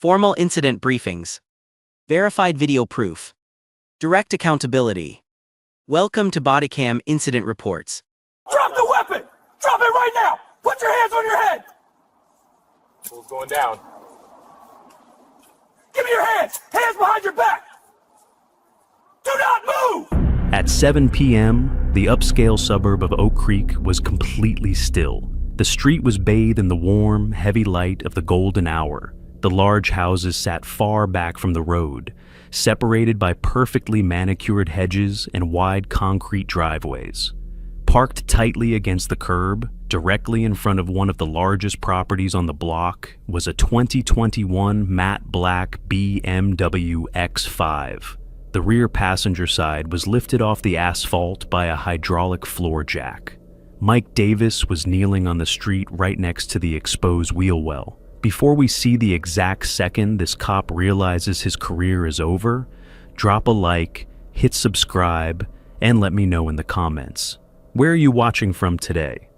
Formal incident briefings. Verified video proof. Direct accountability. Welcome to Bodycam Incident Reports. Drop the weapon! Drop it right now! Put your hands on your head! Bull's going down. Give me your hands! Hands behind your back! Do not move! At 7 p.m., the upscale suburb of Oak Creek was completely still. The street was bathed in the warm, heavy light of the golden hour. The large houses sat far back from the road, separated by perfectly manicured hedges and wide concrete driveways. Parked tightly against the curb, directly in front of one of the largest properties on the block, was a 2021 matte black BMW X5. The rear passenger side was lifted off the asphalt by a hydraulic floor jack. Mike Davis was kneeling on the street right next to the exposed wheel well. Before we see the exact second this cop realizes his career is over, drop a like, hit subscribe, and let me know in the comments. Where are you watching from today?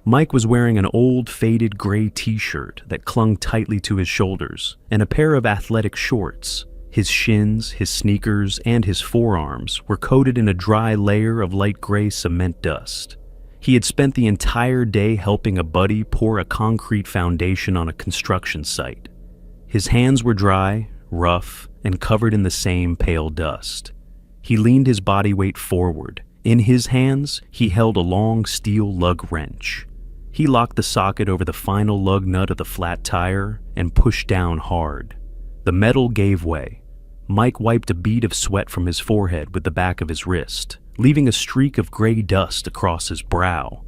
Mike was wearing an old faded gray t-shirt that clung tightly to his shoulders and a pair of athletic shorts. His shins, his sneakers, and his forearms were coated in a dry layer of light gray cement dust. He had spent the entire day helping a buddy pour a concrete foundation on a construction site. His hands were dry, rough, and covered in the same pale dust. He leaned his body weight forward. In his hands, he held a long steel lug wrench. He locked the socket over the final lug nut of the flat tire and pushed down hard. The metal gave way. Mike wiped a bead of sweat from his forehead with the back of his wrist, leaving a streak of gray dust across his brow.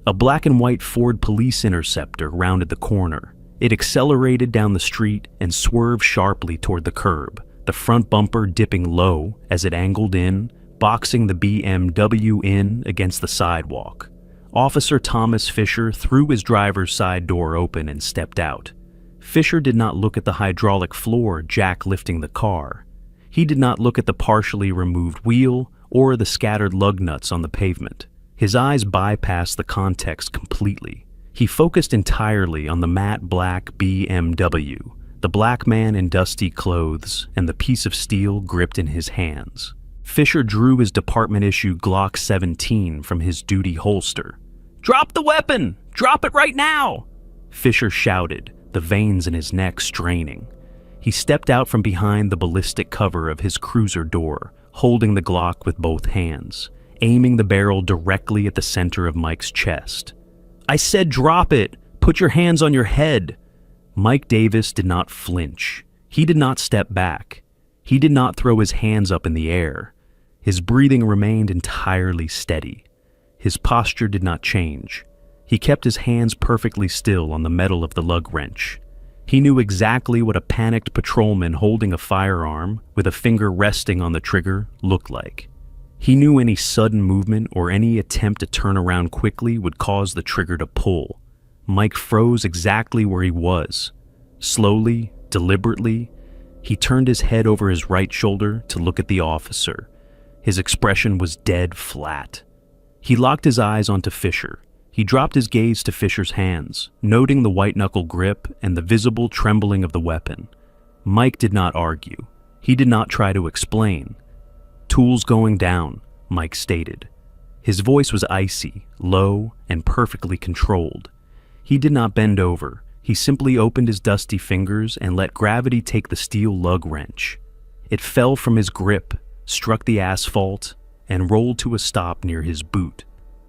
A black and white Ford Police Interceptor rounded the corner. It accelerated down the street and swerved sharply toward the curb, the front bumper dipping low as it angled in, boxing the BMW in against the sidewalk. Officer Thomas Fisher threw his driver's side door open and stepped out. Fisher did not look at the hydraulic floor jack lifting the car. He did not look at the partially removed wheel or the scattered lug nuts on the pavement. His eyes bypassed the context completely. He focused entirely on the matte black BMW, the black man in dusty clothes, and the piece of steel gripped in his hands. Fisher drew his department-issue Glock 17 from his duty holster. "Drop the weapon! Drop it right now!" Fisher shouted, the veins in his neck straining. He stepped out from behind the ballistic cover of his cruiser door, holding the Glock with both hands, aiming the barrel directly at the center of Mike's chest. "I said drop it! Put your hands on your head!" Mike Davis did not flinch. He did not step back. He did not throw his hands up in the air. His breathing remained entirely steady. His posture did not change. He kept his hands perfectly still on the metal of the lug wrench. He knew exactly what a panicked patrolman holding a firearm, with a finger resting on the trigger, looked like. He knew any sudden movement or any attempt to turn around quickly would cause the trigger to pull. Mike froze exactly where he was. Slowly, deliberately, he turned his head over his right shoulder to look at the officer. His expression was dead flat. He locked his eyes onto Fisher. He dropped his gaze to Fisher's hands, noting the white-knuckle grip and the visible trembling of the weapon. Mike did not argue. He did not try to explain. "Tools going down," Mike stated. His voice was icy, low, and perfectly controlled. He did not bend over. He simply opened his dusty fingers and let gravity take the steel lug wrench. It fell from his grip, struck the asphalt, and rolled to a stop near his boot.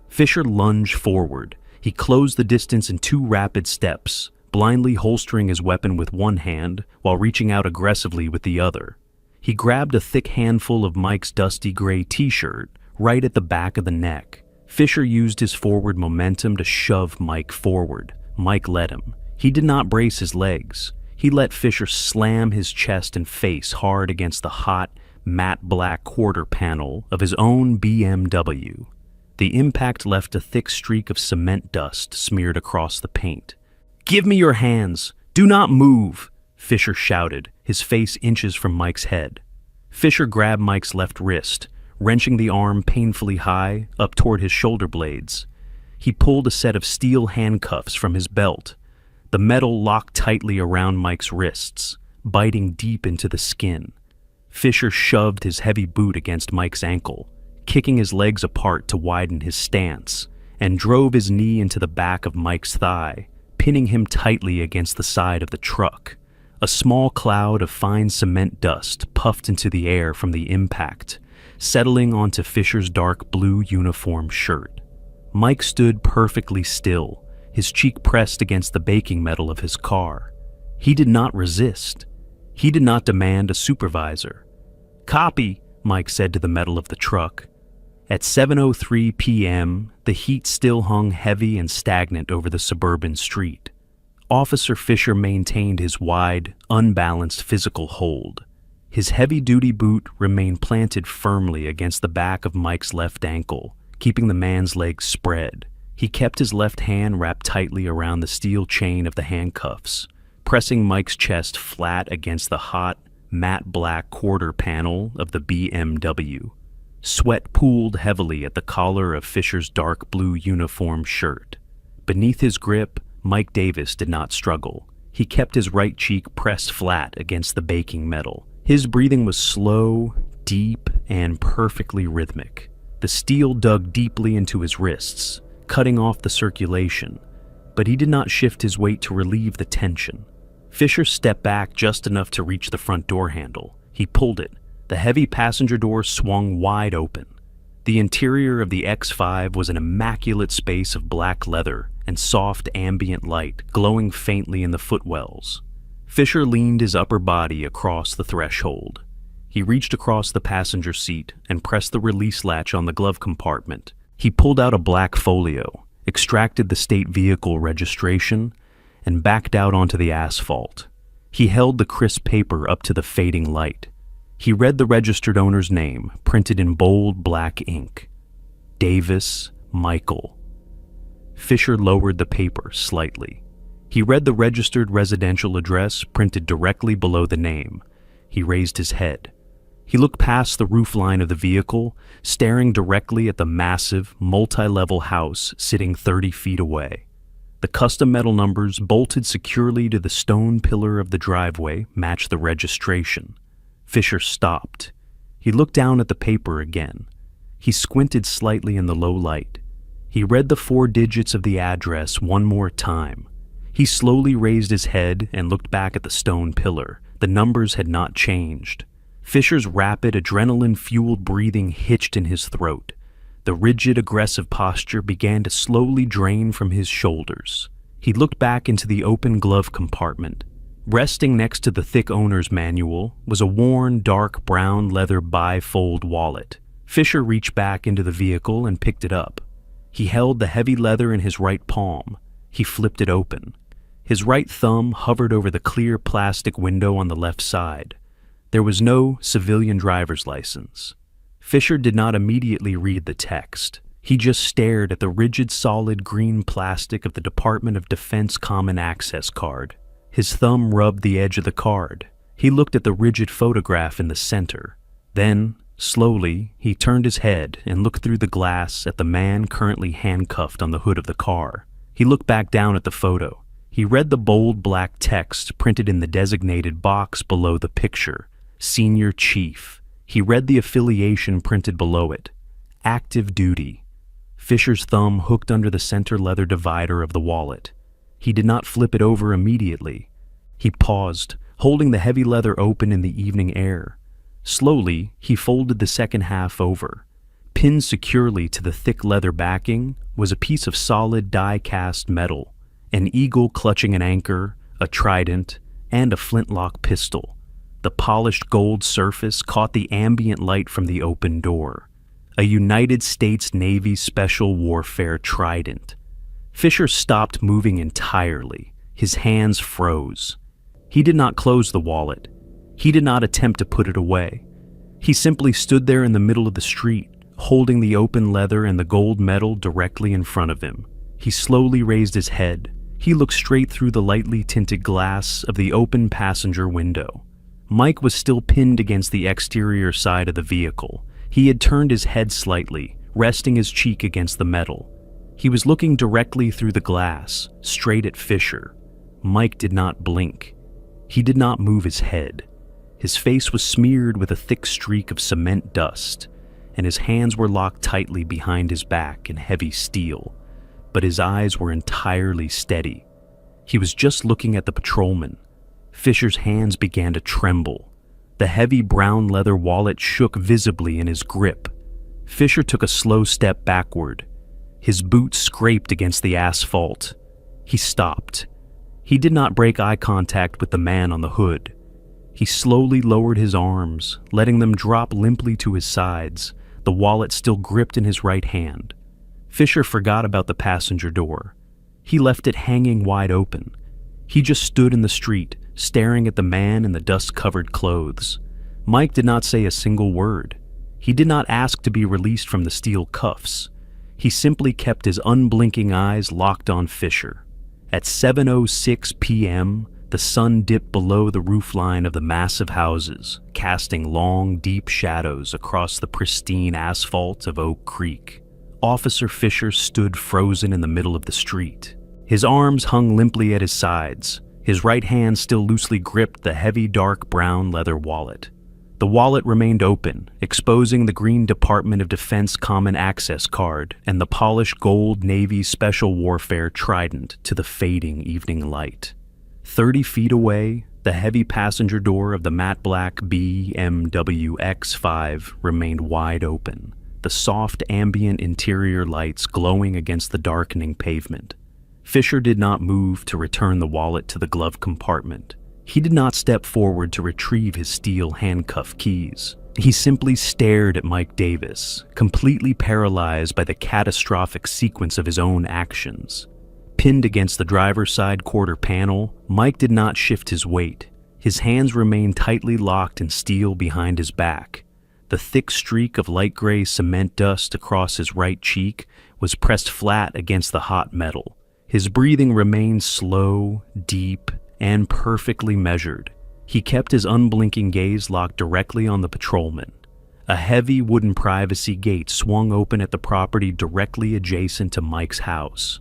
Fisher lunged forward. He closed the distance in 2 rapid steps, blindly holstering his weapon with one hand while reaching out aggressively with the other. He grabbed a thick handful of Mike's dusty gray t-shirt right at the back of the neck. Fisher used his forward momentum to shove Mike forward. Mike let him. He did not brace his legs. He let Fisher slam his chest and face hard against the hot, matte black quarter panel of his own BMW. The impact left a thick streak of cement dust smeared across the paint. "Give me your hands! Do not move!" Fisher shouted, his face inches from Mike's head. Fisher grabbed Mike's left wrist, wrenching the arm painfully high up toward his shoulder blades. He pulled a set of steel handcuffs from his belt. The metal locked tightly around Mike's wrists. biting deep into the skin. Fisher shoved his heavy boot against Mike's ankle, kicking his legs apart to widen his stance, and drove his knee into the back of Mike's thigh, pinning him tightly against the side of the truck. A small cloud of fine cement dust puffed into the air from the impact, settling onto Fisher's dark blue uniform shirt. Mike stood perfectly still, his cheek pressed against the baking metal of his car. He did not resist. He did not demand a supervisor. "Copy," Mike said to the metal of the truck. At 7:03 p.m., the heat still hung heavy and stagnant over the suburban street. Officer Fisher maintained his wide, unbalanced physical hold. His heavy-duty boot remained planted firmly against the back of Mike's left ankle, keeping the man's legs spread. He kept his left hand wrapped tightly around the steel chain of the handcuffs, pressing Mike's chest flat against the hot, matte black quarter panel of the BMW. Sweat pooled heavily at the collar of Fisher's dark blue uniform shirt. Beneath his grip, Mike Davis did not struggle. He kept his right cheek pressed flat against the baking metal. His breathing was slow, deep, and perfectly rhythmic. The steel dug deeply into his wrists, cutting off the circulation, but he did not shift his weight to relieve the tension. Fisher stepped back just enough to reach the front door handle. He pulled it. The heavy passenger door swung wide open. The interior of the X5 was an immaculate space of black leather and soft ambient light glowing faintly in the footwells. Fisher leaned his upper body across the threshold. He reached across the passenger seat and pressed the release latch on the glove compartment. He pulled out a black folio, extracted the state vehicle registration, and backed out onto the asphalt. He held the crisp paper up to the fading light. He read the registered owner's name, printed in bold black ink. Davis Michael. Fisher lowered the paper slightly. He read the registered residential address printed directly below the name. He raised his head. He looked past the roofline of the vehicle, staring directly at the massive, multi-level house sitting 30 feet away. The custom metal numbers bolted securely to the stone pillar of the driveway matched the registration. Fisher stopped. He looked down at the paper again. He squinted slightly in the low light. He read the 4 digits of the address one more time. He slowly raised his head and looked back at the stone pillar. The numbers had not changed. Fisher's rapid, adrenaline-fueled breathing hitched in his throat. The rigid, aggressive posture began to slowly drain from his shoulders. He looked back into the open glove compartment. Resting next to the thick owner's manual was a worn, dark brown leather bifold wallet. Fisher reached back into the vehicle and picked it up. He held the heavy leather in his right palm. He flipped it open. His right thumb hovered over the clear plastic window on the left side. There was no civilian driver's license. Fisher did not immediately read the text. He just stared at the rigid, solid green plastic of the Department of Defense Common Access card. His thumb rubbed the edge of the card. He looked at the rigid photograph in the center. Then, slowly, he turned his head and looked through the glass at the man currently handcuffed on the hood of the car. He looked back down at the photo. He read the bold black text printed in the designated box below the picture. Senior Chief. He read the affiliation printed below it. Active duty. Fisher's thumb hooked under the center leather divider of the wallet. He did not flip it over immediately. He paused, holding the heavy leather open in the evening air. Slowly, he folded the second half over. Pinned securely to the thick leather backing was a piece of solid die-cast metal, an eagle clutching an anchor, a trident, and a flintlock pistol. The polished gold surface caught the ambient light from the open door. A United States Navy Special Warfare trident. Fisher stopped moving entirely. His hands froze. He did not close the wallet. He did not attempt to put it away. He simply stood there in the middle of the street, holding the open leather and the gold medal directly in front of him. He slowly raised his head. He looked straight through the lightly tinted glass of the open passenger window. Mike was still pinned against the exterior side of the vehicle. He had turned his head slightly, resting his cheek against the metal. He was looking directly through the glass, straight at Fisher. Mike did not blink. He did not move his head. His face was smeared with a thick streak of cement dust, and his hands were locked tightly behind his back in heavy steel, but his eyes were entirely steady. He was just looking at the patrolman. Fisher's hands began to tremble. The heavy brown leather wallet shook visibly in his grip. Fisher took a slow step backward. His boots scraped against the asphalt. He stopped. He did not break eye contact with the man on the hood. He slowly lowered his arms, letting them drop limply to his sides, the wallet still gripped in his right hand. Fisher forgot about the passenger door. He left it hanging wide open. He just stood in the street, staring at the man in the dust-covered clothes. Mike did not say a single word. He did not ask to be released from the steel cuffs. He simply kept his unblinking eyes locked on Fisher. At 7:06 p.m., the sun dipped below the roofline of the massive houses, casting long, deep shadows across the pristine asphalt of Oak Creek. Officer Fisher stood frozen in the middle of the street. His arms hung limply at his sides. His right hand still loosely gripped the heavy, dark brown leather wallet. The wallet remained open, exposing the green Department of Defense Common Access card and the polished gold Navy Special Warfare trident to the fading evening light. 30 feet away, the heavy passenger door of the matte black BMW X5 remained wide open, the soft ambient interior lights glowing against the darkening pavement. Fisher did not move to return the wallet to the glove compartment. He did not step forward to retrieve his steel handcuff keys. He simply stared at Mike Davis, completely paralyzed by the catastrophic sequence of his own actions. Pinned against the driver's side quarter panel, Mike did not shift his weight. His hands remained tightly locked in steel behind his back. The thick streak of light gray cement dust across his right cheek was pressed flat against the hot metal. His breathing remained slow, deep, and perfectly measured. He kept his unblinking gaze locked directly on the patrolman. A heavy wooden privacy gate swung open at the property directly adjacent to Mike's house.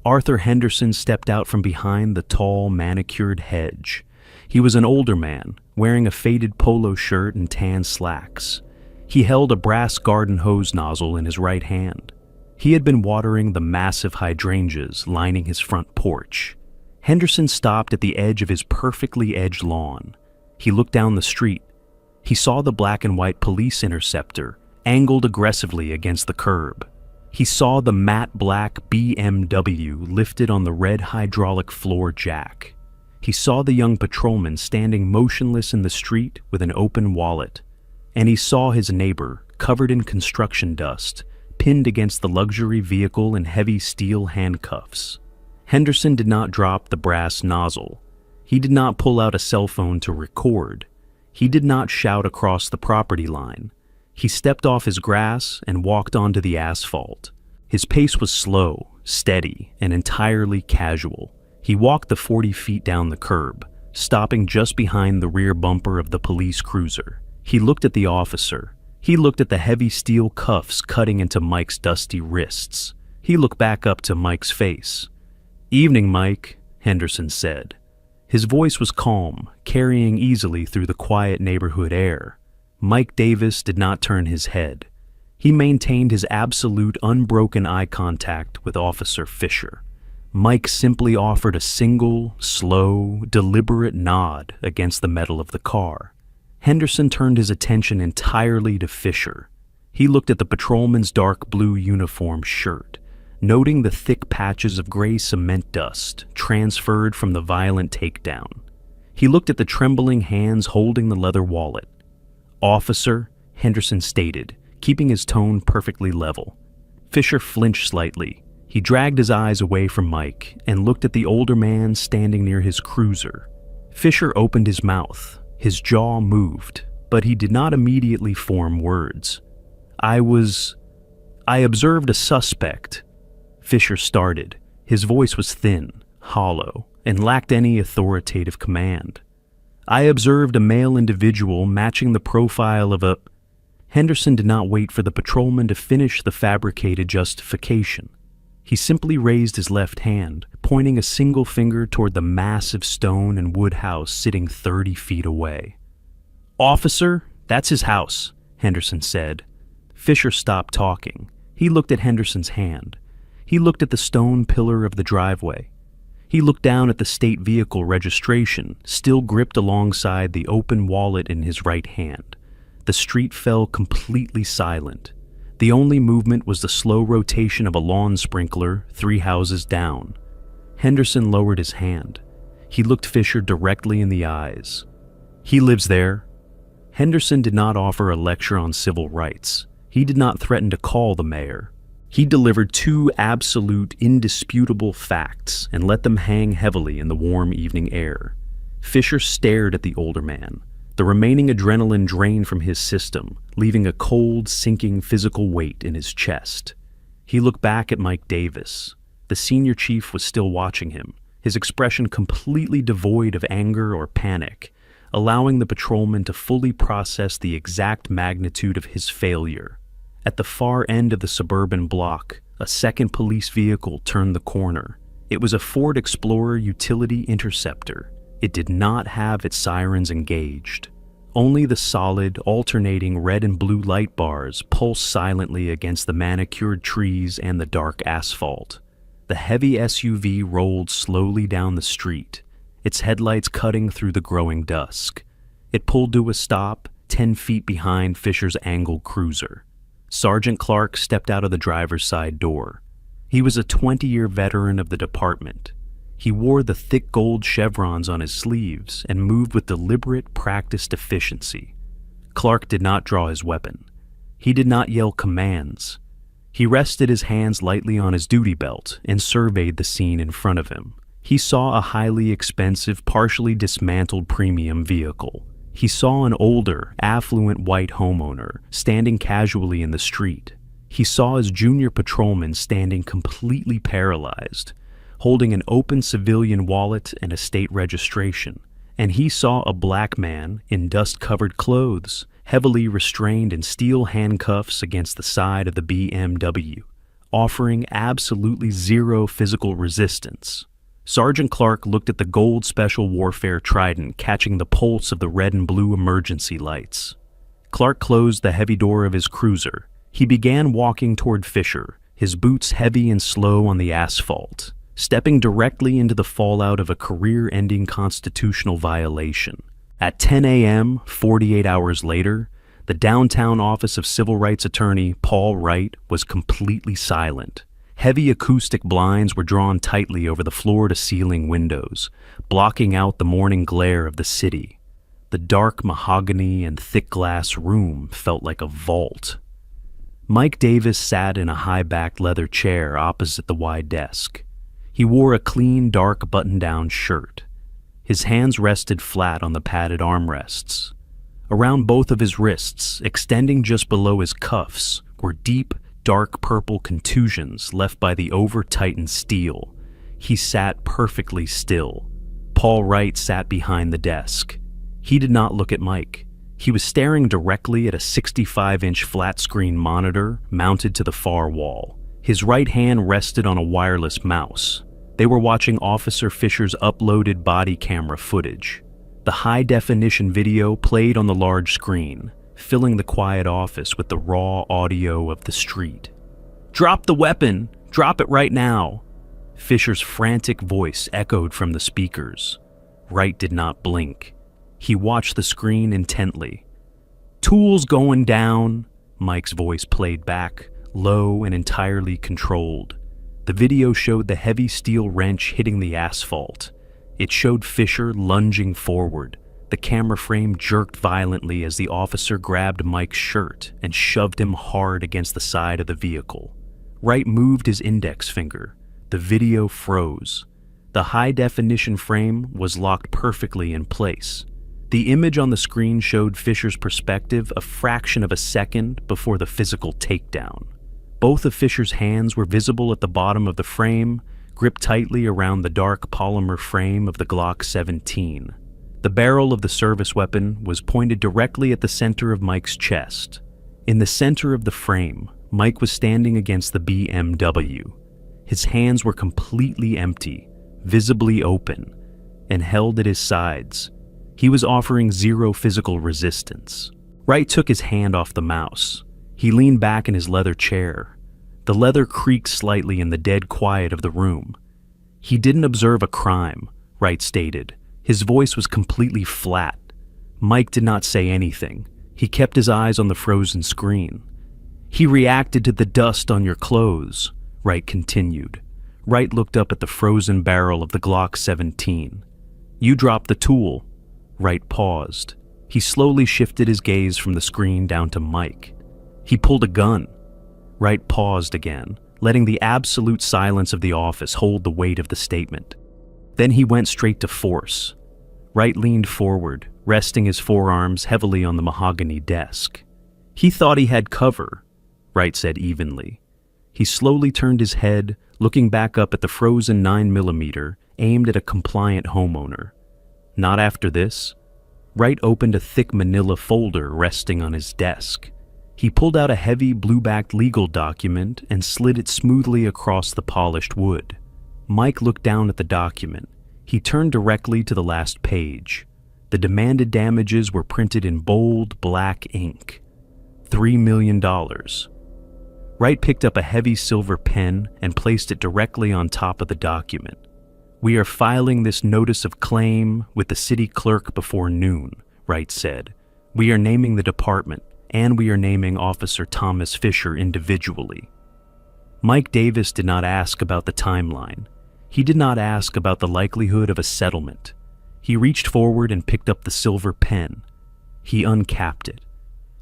Arthur Henderson stepped out from behind the tall, manicured hedge. He was an older man, wearing a faded polo shirt and tan slacks. He held a brass garden hose nozzle in his right hand. He had been watering the massive hydrangeas lining his front porch. Henderson stopped at the edge of his perfectly edged lawn. He looked down the street. He saw the black and white police interceptor, angled aggressively against the curb. He saw the matte black BMW lifted on the red hydraulic floor jack. He saw the young patrolman standing motionless in the street with an open wallet. And he saw his neighbor, covered in construction dust, pinned against the luxury vehicle in heavy steel handcuffs. Henderson did not drop the brass nozzle. He did not pull out a cell phone to record. He did not shout across the property line. He stepped off his grass and walked onto the asphalt. His pace was slow, steady, and entirely casual. He walked the 40 feet down the curb, stopping just behind the rear bumper of the police cruiser. He looked at the officer. He looked at the heavy steel cuffs cutting into Mike's dusty wrists. He looked back up to Mike's face. "Evening, Mike," Henderson said. His voice was calm, carrying easily through the quiet neighborhood air. Mike Davis did not turn his head. He maintained his absolute, unbroken eye contact with Officer Fisher. Mike simply offered a single, slow, deliberate nod against the metal of the car. Henderson turned his attention entirely to Fisher. He looked at the patrolman's dark blue uniform shirt, noting the thick patches of gray cement dust transferred from the violent takedown. He looked at the trembling hands holding the leather wallet. "Officer," Henderson stated, keeping his tone perfectly level. Fisher flinched slightly. He dragged his eyes away from Mike and looked at the older man standing near his cruiser. Fisher opened his mouth. His jaw moved, but he did not immediately form words. I observed a suspect," Fisher started. His voice was thin, hollow, and lacked any authoritative command. "I observed a male individual matching the profile of a—" Henderson did not wait for the patrolman to finish the fabricated justification. He simply raised his left hand, pointing a single finger toward the massive stone and wood house sitting 30 feet away. "Officer, that's his house," Henderson said. Fisher stopped talking. He looked at Henderson's hand. He looked at the stone pillar of the driveway. He looked down at the state vehicle registration, still gripped alongside the open wallet in his right hand. The street fell completely silent. The only movement was the slow rotation of a lawn sprinkler 3 houses down. Henderson lowered his hand. He looked Fisher directly in the eyes. "He lives there." Henderson did not offer a lecture on civil rights. He did not threaten to call the mayor. He delivered 2 absolute, indisputable facts and let them hang heavily in the warm evening air. Fisher stared at the older man. The remaining adrenaline drained from his system, leaving a cold, sinking physical weight in his chest. He looked back at Mike Davis. The senior chief was still watching him, his expression completely devoid of anger or panic, allowing the patrolman to fully process the exact magnitude of his failure. At the far end of the suburban block, a second police vehicle turned the corner. It was a Ford Explorer utility interceptor. It did not have its sirens engaged. Only the solid, alternating red and blue light bars pulsed silently against the manicured trees and the dark asphalt. The heavy SUV rolled slowly down the street, its headlights cutting through the growing dusk. It pulled to a stop, 10 feet behind Fisher's angled cruiser. Sergeant Clark stepped out of the driver's side door. He was a 20-year veteran of the department. He wore the thick gold chevrons on his sleeves and moved with deliberate, practiced efficiency. Clark did not draw his weapon. He did not yell commands. He rested his hands lightly on his duty belt and surveyed the scene in front of him. He saw a highly expensive, partially dismantled premium vehicle. He saw an older, affluent white homeowner standing casually in the street. He saw his junior patrolman standing completely paralyzed, holding an open civilian wallet and a state registration. And he saw a black man in dust-covered clothes, heavily restrained in steel handcuffs against the side of the BMW, offering absolutely zero physical resistance. Sergeant Clark looked at the gold Special Warfare Trident catching the pulse of the red and blue emergency lights. Clark closed the heavy door of his cruiser. He began walking toward Fisher, his boots heavy and slow on the asphalt, stepping directly into the fallout of a career-ending constitutional violation. At 10 a.m., 48 hours later, the downtown office of civil rights attorney Paul Wright was completely silent. Heavy acoustic blinds were drawn tightly over the floor-to-ceiling windows, blocking out the morning glare of the city. The dark mahogany and thick glass room felt like a vault. Mike Davis sat in a high-backed leather chair opposite the wide desk. He wore a clean, dark button-down shirt. His hands rested flat on the padded armrests. Around both of his wrists, extending just below his cuffs, were deep, dark purple contusions left by the over-tightened steel. He sat perfectly still. Paul Wright sat behind the desk. He did not look at Mike. He was staring directly at a 65-inch flat-screen monitor mounted to the far wall. His right hand rested on a wireless mouse. They were watching Officer Fisher's uploaded body camera footage. The high-definition video played on the large screen, filling the quiet office with the raw audio of the street. "Drop the weapon! Drop it right now!" Fisher's frantic voice echoed from the speakers. Wright did not blink. He watched the screen intently. "Tools going down," Mike's voice played back, low and entirely controlled. The video showed the heavy steel wrench hitting the asphalt. It showed Fisher lunging forward. The camera frame jerked violently as the officer grabbed Mike's shirt and shoved him hard against the side of the vehicle. Wright moved his index finger. The video froze. The high-definition frame was locked perfectly in place. The image on the screen showed Fisher's perspective a fraction of a second before the physical takedown. Both of Fisher's hands were visible at the bottom of the frame, gripped tightly around the dark polymer frame of the Glock 17. The barrel of the service weapon was pointed directly at the center of Mike's chest. In the center of the frame, Mike was standing against the BMW. His hands were completely empty, visibly open, and held at his sides. He was offering zero physical resistance. Wright took his hand off the mouse. He leaned back in his leather chair. The leather creaked slightly in the dead quiet of the room. He didn't observe a crime, Wright stated. His voice was completely flat. Mike did not say anything. He kept his eyes on the frozen screen. He reacted to the dust on your clothes, Wright continued. Wright looked up at the frozen barrel of the Glock 17. You dropped the tool. Wright paused. He slowly shifted his gaze from the screen down to Mike. He pulled a gun. Wright paused again, letting the absolute silence of the office hold the weight of the statement. Then he went straight to force. Wright leaned forward, resting his forearms heavily on the mahogany desk. He thought he had cover, Wright said evenly. He slowly turned his head, looking back up at the frozen 9mm aimed at a compliant homeowner. Not after this. Wright opened a thick manila folder resting on his desk. He pulled out a heavy blue-backed legal document and slid it smoothly across the polished wood. Mike looked down at the document. He turned directly to the last page. The demanded damages were printed in bold black ink. $3 million. Wright picked up a heavy silver pen and placed it directly on top of the document. We are filing this notice of claim with the city clerk before noon, Wright said. We are naming the department, and we are naming Officer Thomas Fisher individually. Mike Davis did not ask about the timeline. He did not ask about the likelihood of a settlement. He reached forward and picked up the silver pen. He uncapped it.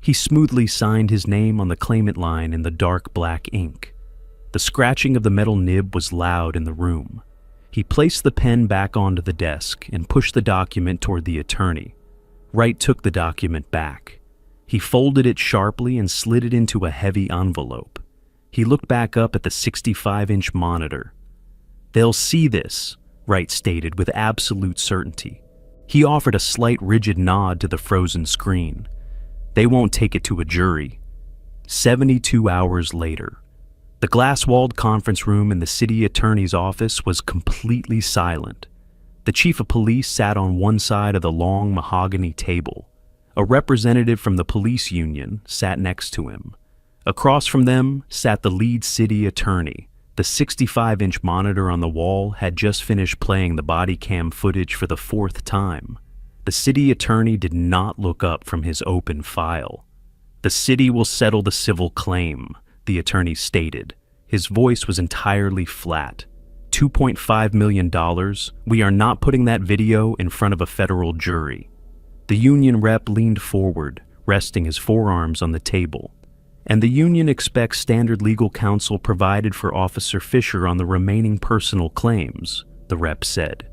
He smoothly signed his name on the claimant line in the dark black ink. The scratching of the metal nib was loud in the room. He placed the pen back onto the desk and pushed the document toward the attorney. Wright took the document back. He folded it sharply and slid it into a heavy envelope. He looked back up at the 65-inch monitor. They'll see this, Wright stated with absolute certainty. He offered a slight rigid nod to the frozen screen. They won't take it to a jury. 72 hours later. The glass-walled conference room in the city attorney's office was completely silent. The chief of police sat on one side of the long mahogany table. A representative from the police union sat next to him. Across from them sat the lead city attorney. The 65-inch monitor on the wall had just finished playing the body cam footage for the 4th time. The city attorney did not look up from his open file. The city will settle the civil claim, the attorney stated. His voice was entirely flat. $2.5 million. We are not putting that video in front of a federal jury. The union rep leaned forward, resting his forearms on the table. And the union expects standard legal counsel provided for Officer Fisher on the remaining personal claims, the rep said.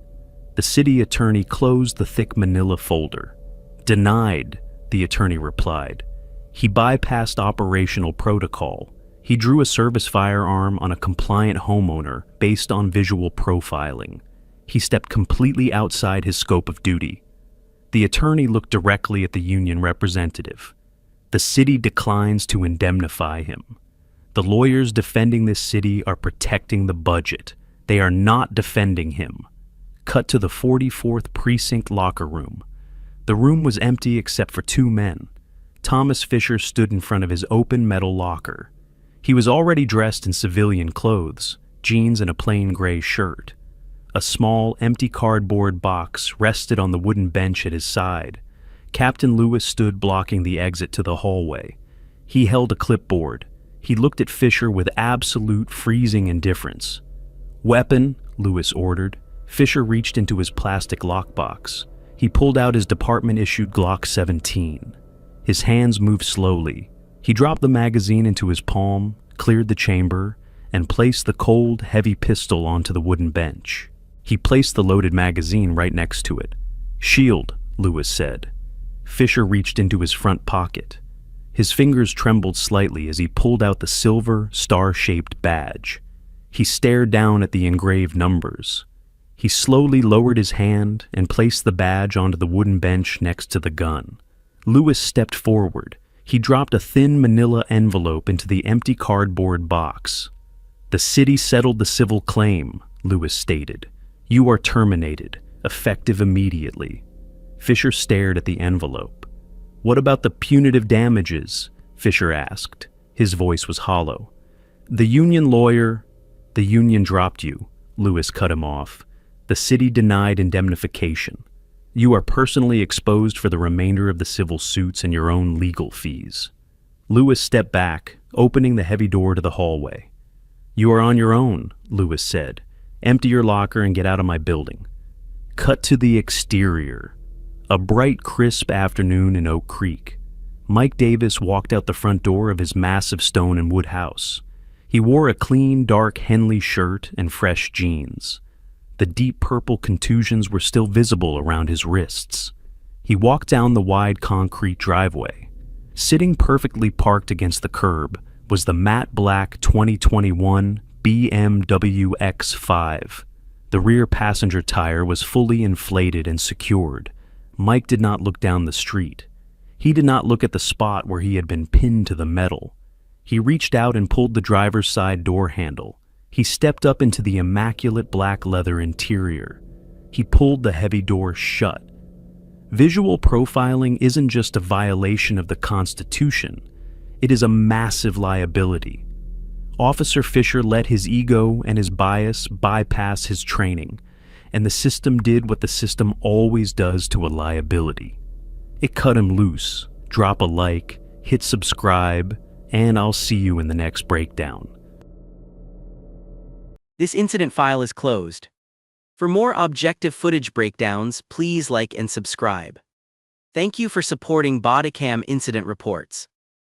The city attorney closed the thick manila folder. Denied, the attorney replied. He bypassed operational protocol. He drew a service firearm on a compliant homeowner based on visual profiling. He stepped completely outside his scope of duty. The attorney looked directly at the union representative. The city declines to indemnify him. The lawyers defending this city are protecting the budget. They are not defending him. Cut to the 44th Precinct locker room. The room was empty except for 2 men. Thomas Fisher stood in front of his open metal locker. He was already dressed in civilian clothes, jeans and a plain gray shirt. A small, empty cardboard box rested on the wooden bench at his side. Captain Lewis stood blocking the exit to the hallway. He held a clipboard. He looked at Fisher with absolute freezing indifference. "Weapon," Lewis ordered. Fisher reached into his plastic lockbox. He pulled out his department-issued Glock 17. His hands moved slowly. He dropped the magazine into his palm, cleared the chamber, and placed the cold, heavy pistol onto the wooden bench. He placed the loaded magazine right next to it. "Shield," Lewis said. Fisher reached into his front pocket. His fingers trembled slightly as he pulled out the silver, star-shaped badge. He stared down at the engraved numbers. He slowly lowered his hand and placed the badge onto the wooden bench next to the gun. Lewis stepped forward. He dropped a thin manila envelope into the empty cardboard box. The The city settled the civil claim, Lewis stated. You are terminated, effective immediately. Fisher stared at the envelope. What about the punitive damages? Fisher asked. His voice was hollow. The union dropped you, Lewis cut him off. The city denied indemnification. You are personally exposed for the remainder of the civil suits and your own legal fees. Lewis stepped back, opening the heavy door to the hallway. You are on your own, Lewis said. Empty your locker and get out of my building. Cut to the exterior. A bright, crisp afternoon in Oak Creek. Mike Davis walked out the front door of his massive stone and wood house. He wore a clean, dark Henley shirt and fresh jeans. The deep purple contusions were still visible around his wrists. He walked down the wide concrete driveway. Sitting perfectly parked against the curb was the matte black 2021 BMW X5. The rear passenger tire was fully inflated and secured. Mike did not look down the street. He did not look at the spot where he had been pinned to the metal. He reached out and pulled the driver's side door handle. He stepped up into the immaculate black leather interior. He pulled the heavy door shut. Visual profiling isn't just a violation of the Constitution. It is a massive liability. Officer Fisher let his ego and his bias bypass his training, and the system did what the system always does to a liability. It cut him loose. Drop a like, hit subscribe, and I'll see you in the next breakdown. This incident file is closed. For more objective footage breakdowns, please like and subscribe. Thank you for supporting Bodycam Incident Reports.